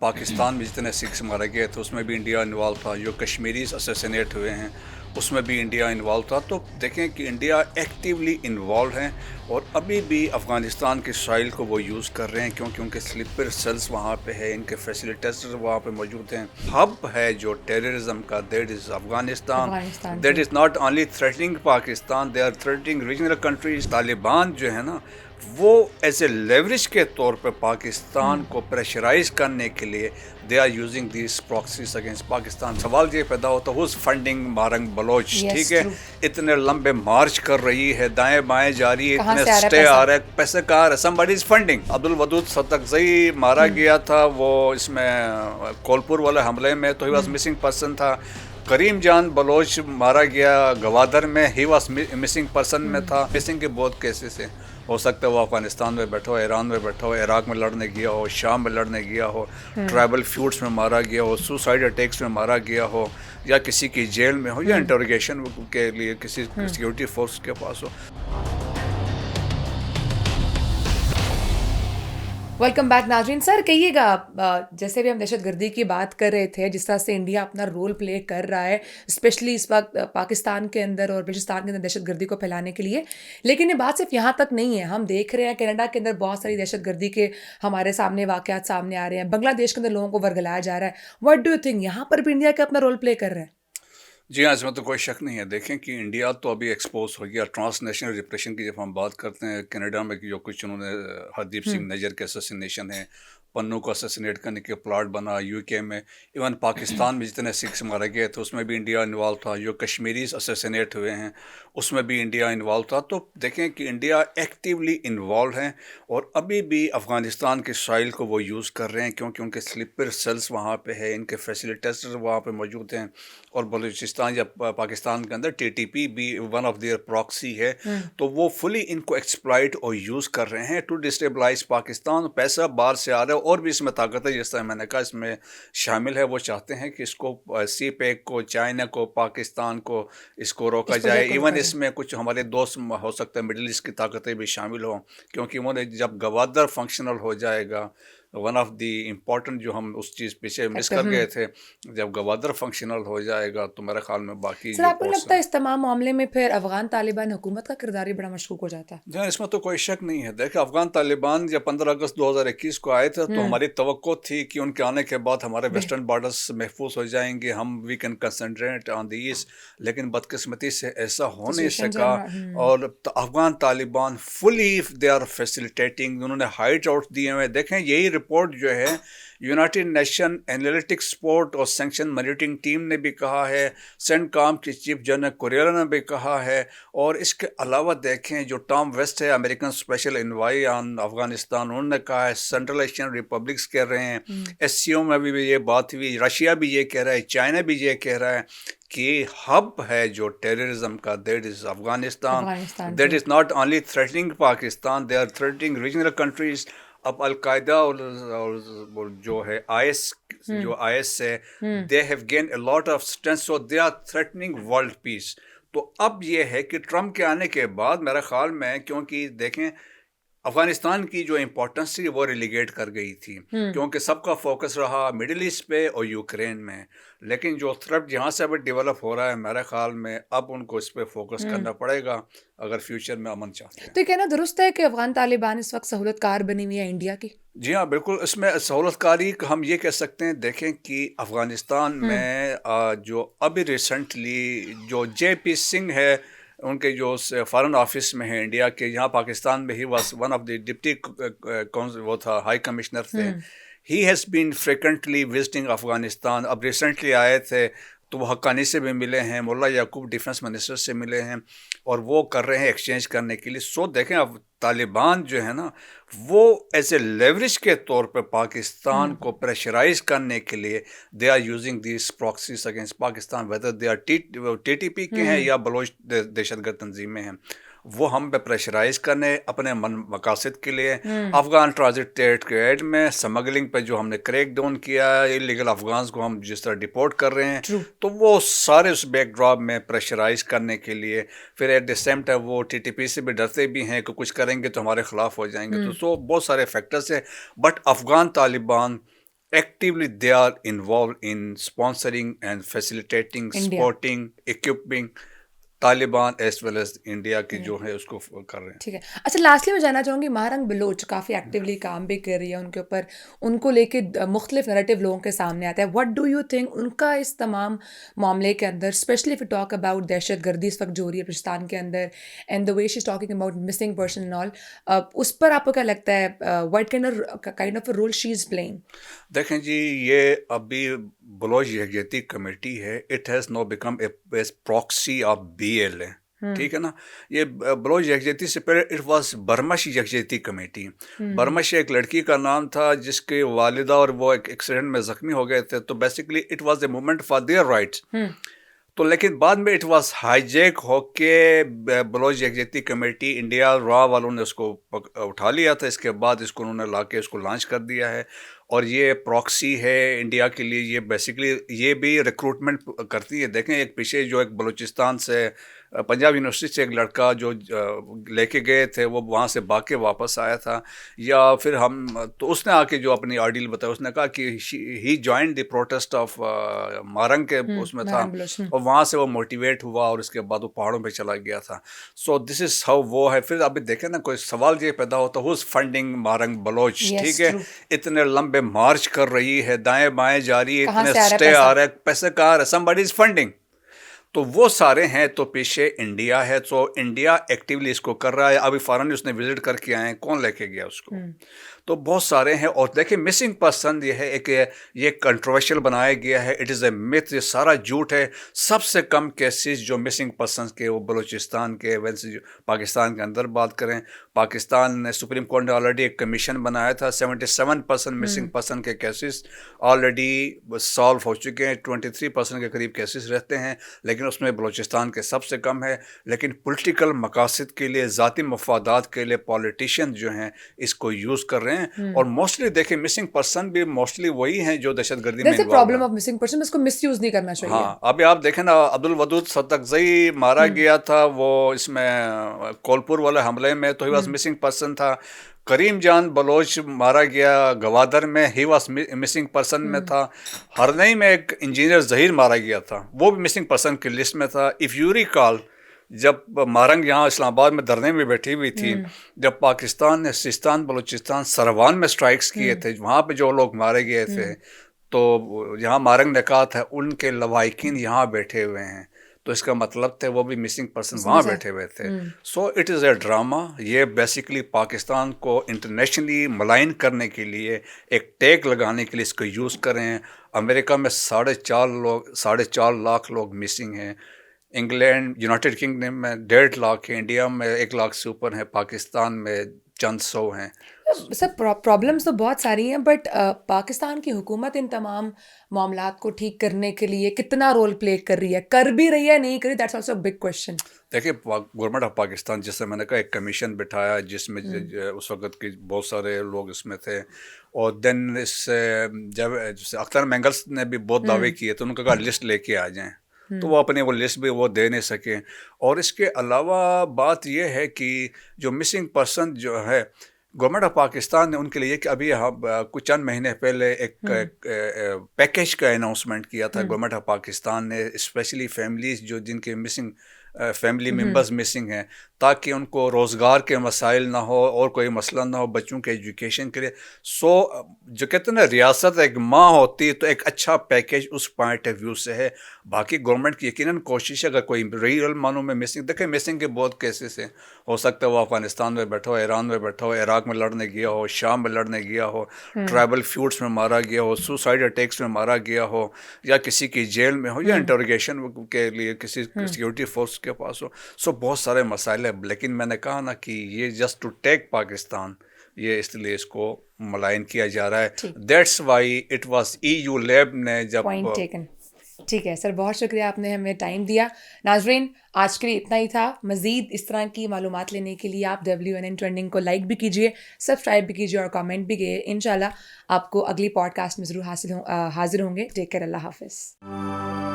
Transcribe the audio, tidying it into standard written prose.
पाकिस्तान में जितने सिख्स मारे गए थे उसमें भी इंडिया इन्वॉल्व था, जो कश्मीरीज असैसिनेट हुए हैं उसमें भी इंडिया इन्वॉल्व था। तो देखें कि इंडिया एक्टिवली इन्वॉल्व हैं और अभी भी अफ़गानिस्तान के साइल को वो यूज़ कर रहे हैं, क्योंकि उनके स्लीपर सेल्स वहाँ पे है, इनके फैसिलिटेटर्स वहाँ पे मौजूद हैं। हब है जो टेररिज्म का, that is Afghanistan. That is not only threatening Pakistan, they are threatening regional countries. Taliban जो है ना, वो एज ए लेवरेज के तौर पे पाकिस्तान को प्रेशराइज करने के लिए they are using this proxies against Pakistan. सवाल ये पैदा होता है, हुज फंडिंग मारंग बलोच, ठीक है, इतने लंबे मार्च कर रही है, दाएं बाएं जा रही है, इतने स्टे आ रहा है, पैसे कहाँ आ रहे, somebody is funding। Abdul Wadood सतकज़ई मारा गया था वो इसमें कोलपुर वाले हमले में, तो ही वॉज मिसिंग पर्सन था। करीम जान बलोच मारा गया गवादर में, ही वॉज मिसिंग पर्सन में था। मिसिंग के बहुत केसेस हैं, हो सकता है वो अफगानिस्तान में बैठा हो, ईरान में बैठा हो, इराक में लड़ने गया हो, शाम में लड़ने गया हो, ट्राइबल फ्यूड्स में मारा गया हो, सुसाइड अटैक्स में मारा गया हो, या किसी की जेल में हो, या इंटरोगेशन के लिए किसी सिक्योरिटी फोर्स के पास हो। वेलकम बैक नाजरीन। सर कहिएगा, जैसे भी हम दहशत गर्दी की बात कर रहे थे, जिस तरह से इंडिया अपना रोल प्ले कर रहा है स्पेशली इस वक्त पाकिस्तान के अंदर और बलूचिस्तान के अंदर दहशत गर्दी को फैलाने के लिए, लेकिन ये बात सिर्फ यहाँ तक नहीं है। हम देख रहे हैं कनाडा के अंदर बहुत सारी दहशत गर्दी के हमारे सामने वाक़यात सामने आ रहे हैं, बांग्लादेश के अंदर लोगों को वर्गलाया जा रहा है। व्हाट डू यू थिंक, यहाँ पर भी इंडिया का अपना रोल प्ले कर रहा है? जी हाँ, इसमें तो कोई शक नहीं है। देखें कि इंडिया तो अभी एक्सपोज हो गया ट्रांसनेशनल रिप्रेशन की। जब हम बात करते हैं कनाडा में जो कुछ उन्होंने हरदीप सिंह नजर के असैसिनेशन है, पन्नू को असैसिनेट करने के प्लाट बना यूके में, इवन पाकिस्तान में जितने सिख्स मारे गए थे उसमें भी इंडिया इन्वॉल्व था, जो कश्मीरीज असैसिनेट हुए हैं उसमें भी इंडिया इन्वॉल्व था। तो देखें कि इंडिया एक्टिवली इन्वॉल्व हैं और अभी भी अफ़गानिस्तान के साइल को वो यूज़ कर रहे हैं, क्योंकि उनके स्लीपर सेल्स वहाँ पे है, इनके फैसिलिटेटर्स वहाँ पे मौजूद हैं। और बलूचिस्तान या पाकिस्तान के अंदर टीटीपी भी वन ऑफ देयर प्रॉक्सी है। तो वो फुली इनको एक्सप्लॉइट और यूज़ कर रहे हैं टू डिस्टेबलाइज पाकिस्तान। पैसा बाहर से आ रहा है और भी इसमें ताकत है, जिस तरह मैंने कहा इसमें शामिल है। वो चाहते हैं कि इसको सी पैक को, चाइना को, पाकिस्तान को इसको रोका जाए। इवन इसमें कुछ हमारे दोस्त हो सकता है मिडिल ईस्ट की ताकतें भी शामिल हों, क्योंकि उन्होंने जब गवादर फंक्शनल हो जाएगा, वन ऑफ द इम्पॉर्टेंट जो हम उस चीज़ पीछे मिस कर गए थे, जब गवादर फंक्शनल हो जाएगा तो मेरे ख्याल में बाकी सर जो आपको लगता है इस तमाम मामले में फिर अफगान तालिबान हुकूमत का किरदार ही बड़ा मशकूक हो जाता है? जी, इसमें तो कोई शक नहीं है। देखिए, अफगान तालिबान जब 15 अगस्त 2021 को आए थे तो हमारी तवक्को थी कि उनके आने के बाद हमारे वेस्टर्न बॉर्डर्स महफूज हो जाएंगे, हम we can concentrate on the east. लेकिन बदकिस्मती से ऐसा हो नहीं सका। और Afghan Taliban fully they are facilitating, उन्होंने हाइड आउट दिए हुए। देखें, यही रिपोर्ट जो है यूनाइटेड नेशन एनालिटिक्स सपोर्ट और सैंक्शन मॉनिटरिंग टीम ने भी कहा है, सेंटकॉम के चीफ जनरल कुरेला ने भी कहा है। और इसके अलावा देखें, जो टॉम वेस्ट है, American special NY on Afghanistan, उन्होंने कहा है, सेंट्रल एशियन रिपब्लिक्स कह रहे हैं, एससीओ में भी ये बात हुई, रशिया भी ये कह रहा है, चाइना भी ये कह रहा है कि हब है जो टेररिज्म का, that is Afghanistan. That is not only threatening Pakistan, they are threatening regional countries. अब अलकायदा और जो है आईएस, जो आईएस है, they have gain a lot of strength, so they are threatening world peace. तो अब ये है कि ट्रम्प के आने के बाद मेरे ख्याल में, क्योंकि देखें अफगानिस्तान की जो इम्पोर्टेंस थी वो रिलीगेट कर गई थी, क्योंकि सबका फोकस रहा मिडिल ईस्ट पे और यूक्रेन में। लेकिन जो थ्रेट जहाँ से अभी डेवलप हो रहा है, मेरे ख्याल में अब उनको इस पे फोकस करना पड़ेगा अगर फ्यूचर में अमन चाहते हैं। तो ये कहना दुरुस्त है कि अफगान तालिबान इस वक्त सहूलतकार बनी हुई है इंडिया की? जी हाँ, बिल्कुल। इसमें सहूलतकारी हम ये कह सकते हैं। देखें कि अफ़गानिस्तान में जो अभी रिसेंटली जो जेपी सिंह है, उनके जो फॉरेन ऑफिस में है इंडिया के, यहाँ पाकिस्तान में ही was one of the deputy वो था, हाई कमिश्नर थे। He has been frequently visiting Afghanistan. अब रिसेंटली आए थे तो वो हक्कानी से भी मिले हैं, मुल्ला याकूब डिफेंस मिनिस्टर से मिले हैं, और वो कर रहे हैं एक्सचेंज करने के लिए। सो देखें, अब तालिबान जो है ना, वो एज ए लेवरेज के तौर पे पाकिस्तान को प्रेशराइज करने के लिए they are using this proxies against Pakistan, whether they are TTP के हैं या बलोच दहशतगर्द तंजीमें हैं। वो हम पे प्रेशराइज करने अपने मकासद के लिए। अफगान ट्रांजिट ट्रेड में स्मगलिंग पे जो हमने क्रैक डाउन किया, इलीगल अफगान को हम जिस तरह डिपोर्ट कर रहे हैं, तो वो सारे उस बैकड्रॉप में प्रेशराइज करने के लिए, फिर एट द सेम टाइम वो टीटीपी से भी डरते भी हैं कि कुछ करेंगे तो हमारे खिलाफ हो जाएंगे। तो बहुत सारे फैक्टर्स है। But Afghan Taliban actively they are involved in sponsoring and facilitating, India. supporting, equipping Taliban as well as India کے جو ہے اس کو کر رہے ہیں. ٹھیک ہے. اچھا لاسٹلی میں جاننا چاہوں گی مہارنگ بلوچ کافی ایکٹیولی کام بھی کر رہی ہے ان کے اوپر, ان کو لے کے مختلف نریٹو لوگوں کے سامنے آتا ہے. واٹ ڈو یو تھنک ان کا اس تمام معاملے کے اندر, specially if you talk about دہشت گردی اس وقت جو ہو رہی ہے بلوچستان کے اندر and the way she is talking about missing person and all, اس پر آپ کو کیا لگتا ہے what kind of role she is playing? دیکھیں جی, یہ ابھی بلوچ یکجہتی کمیٹی ہے, it has now become a proxy of BLA. ٹھیک ہے نا. یہ بلوچ یکجہتی سے پہلے اٹ واز برمش یکجہتی کمیٹی. برمش ایک لڑکی کا نام تھا جس کے والدہ اور وہ ایک ایکسیڈنٹ میں زخمی ہو گئے تھے, تو basically it was a movement for their rights. تو لیکن بعد میں اٹ واز ہائی جیک ہو کے بلوچ یکجہتی کمیٹی انڈیا را والوں نے اس کو اٹھا لیا تھا. اس کے بعد اس کو انہوں نے لا کے اس کو لانچ کر دیا ہے, اور یہ پراکسی ہے انڈیا کے لیے. یہ بیسیکلی یہ بھی ریکروٹمنٹ کرتی ہے. دیکھیں ایک پیچھے جو ایک بلوچستان سے پنجاب یونیورسٹی سے ایک لڑکا جو لے کے گئے تھے, وہ وہاں سے بھاگ کے واپس آیا تھا, یا پھر ہم تو اس نے آ کے جو اپنی آرڈیل بتایا, اس نے کہا کہ he joined the protest of Mahrang کے اس میں تھا, اور وہاں سے وہ موٹیویٹ ہوا اور اس کے بعد وہ پہاڑوں پہ چلا گیا تھا. سو دس از ہاؤ وہ ہے. پھر ابھی دیکھیں نا, کوئی سوال یہ پیدا ہوتا ہو فنڈنگ مارنگ بلوچ. ٹھیک ہے, اتنے لمبے مارچ کر رہی ہے, دائیں بائیں جاری ہے, اتنے اسٹے آ رہے, پیسے کہاں رہے, somebody is funding. تو وہ سارے ہیں. تو پیچھے انڈیا ہے, تو انڈیا ایکٹیولی اس کو کر رہا ہے. ابھی فارن اس نے وزٹ کر کے آئے ہیں, کون لے کے گیا اس کو؟ تو بہت سارے ہیں. اور دیکھیں مسنگ پرسن یہ ہے ایک, یہ کنٹروورشل بنایا گیا ہے. اٹ از اے میتھ, یہ سارا جھوٹ ہے. سب سے کم کیسز جو مسنگ پرسنس کے وہ بلوچستان کے, ویسے جو پاکستان کے اندر بات کریں, پاکستان نے سپریم کورٹ نے آلریڈی ایک کمیشن بنایا تھا. 77% مسنگ پرسن کے کیسز آلریڈی سالو ہو چکے ہیں. 23% کے قریب کیسز رہتے ہیں, لیکن اس میں بلوچستان کے سب سے کم ہے. لیکن پولیٹیکل مقاصد کے لیے, ذاتی مفادات کے لیے پولیٹیشین جو ہیں اس کو یوز کر رہے ہیں. اور موسٹلی دیکھیں مسنگ پرسن بھی موسٹلی وہی ہیں جو دہشت گردی میں پرابلم آف مسنگ پرسن, اس کو مس یوز نہیں کرنا چاہیے. ہاں, ابھی آپ دیکھیں نا, عبدالودود صدقزئی مارا گیا تھا وہ اس میں کولپور والے حملے میں, تو ہی واز مسنگ پرسن تھا. کریم جان بلوچ مارا گیا گوادر میں, ہی واز مسنگ پرسن میں تھا. ہرنئی میں ایک انجینئر ظہیر مارا گیا تھا, وہ بھی مسنگ پرسن کی لسٹ میں تھا. اف یو ریکال, جب مارنگ یہاں اسلام آباد میں دھرنے میں بیٹھی ہوئی تھی, جب پاکستان نے سیستان بلوچستان سروان میں سٹرائکس کیے تھے, وہاں پہ جو لوگ مارے گئے تھے, تو یہاں مارنگ نے کہا تھا ان کے لواحقین یہاں بیٹھے ہوئے ہیں, تو اس کا مطلب تھے وہ بھی مسنگ پرسن وہاں بیٹھے ہوئے تھے. So it is a drama. یہ بیسیکلی پاکستان کو انٹرنیشنلی ملائن کرنے کے لیے, ایک ٹیگ لگانے کے لیے اس کو یوز کر رہے ہیں. امریکہ میں 4.5 لاکھ لوگ مسنگ ہیں, انگلینڈ یونائٹڈ کنگڈم میں 1.5 لاکھ ہیں, انڈیا میں 1 لاکھ سے اوپر ہیں, پاکستان میں چند سو ہیں. سر پرابلمس تو بہت ساری ہیں, بٹ پاکستان کی حکومت ان تمام معاملات کو ٹھیک کرنے کے لیے کتنا رول پلے کر رہی ہے, کر بھی رہی ہے نہیں کر رہی, دیٹس آلسو بگ کوشچن. دیکھیے گورنمنٹ آف پاکستان, جس سے میں نے کہا ایک کمیشن بٹھایا جس میں اس وقت کے بہت سارے لوگ اس میں تھے, اور دین اس سے جب اختر مینگلس نے بھی بہت دعوے کیے, تو ان کا کہا لسٹ لے کے آ جائیں, تو وہ اپنی وہ لسٹ بھی وہ دے نہیں سکے. اور اس کے علاوہ بات یہ ہے کہ جو مسنگ پرسن جو ہے, گورنمنٹ آف پاکستان نے ان کے لیے کہ ابھی کچھ چند مہینے پہلے ایک پیکیج کا اناؤنسمنٹ کیا تھا گورنمنٹ آف پاکستان نے, اسپیشلی فیملیز جو جن کے مسنگ فیملی ممبرز مسنگ ہیں, تاکہ ان کو روزگار کے مسائل نہ ہو اور کوئی مسئلہ نہ ہو, بچوں کے ایجوکیشن کے لیے. سو جو کہتے ہیں نا, ریاست ایک ماں ہوتی, تو ایک اچھا پیکیج اس پوائنٹ آف ویو سے ہے. باقی گورنمنٹ کی یقیناً کوشش ہے, اگر کوئی ریئل معنوں میں مسنگ, دیکھیں مسنگ کے بہت کیسز ہیں. ہو سکتا ہے وہ افغانستان میں بیٹھا ہو, ایران میں بیٹھا ہو, عراق میں لڑنے گیا ہو, شام میں لڑنے گیا ہو, ٹرائبل فیوڈس میں مارا گیا ہو, سوسائڈ اٹیکس میں مارا گیا ہو, یا کسی کی جیل میں ہو, یا انٹروگیشن کے لیے کسی سیکورٹی فورس کے پاس ہو. سو بہت سارے مسائل ہیں, لیکن میں نے کہا نا کہ یہ جسٹ ٹو ٹیک پاکستان, یہ اس لیے اس کو ملائن کیا جا رہا ہے. That's why it was EU lab نے جب پوائنٹ ٹیکن. ٹھیک ہے سر, بہت شکریہ, آپ نے ہمیں ٹائم دیا. ناظرین آج کے لیے اتنا ہی تھا. مزید اس طرح کی معلومات لینے کے لیے آپ WNN ٹرینڈنگ کو لائک بھی کیجیے, سبسکرائب بھی کیجیے اور کامنٹ بھی کیجیے. انشاءاللہ آپ کو اگلی پوڈ کاسٹ میں ضرور حاضر ہوں گے. ٹیک کیئر, اللہ حافظ.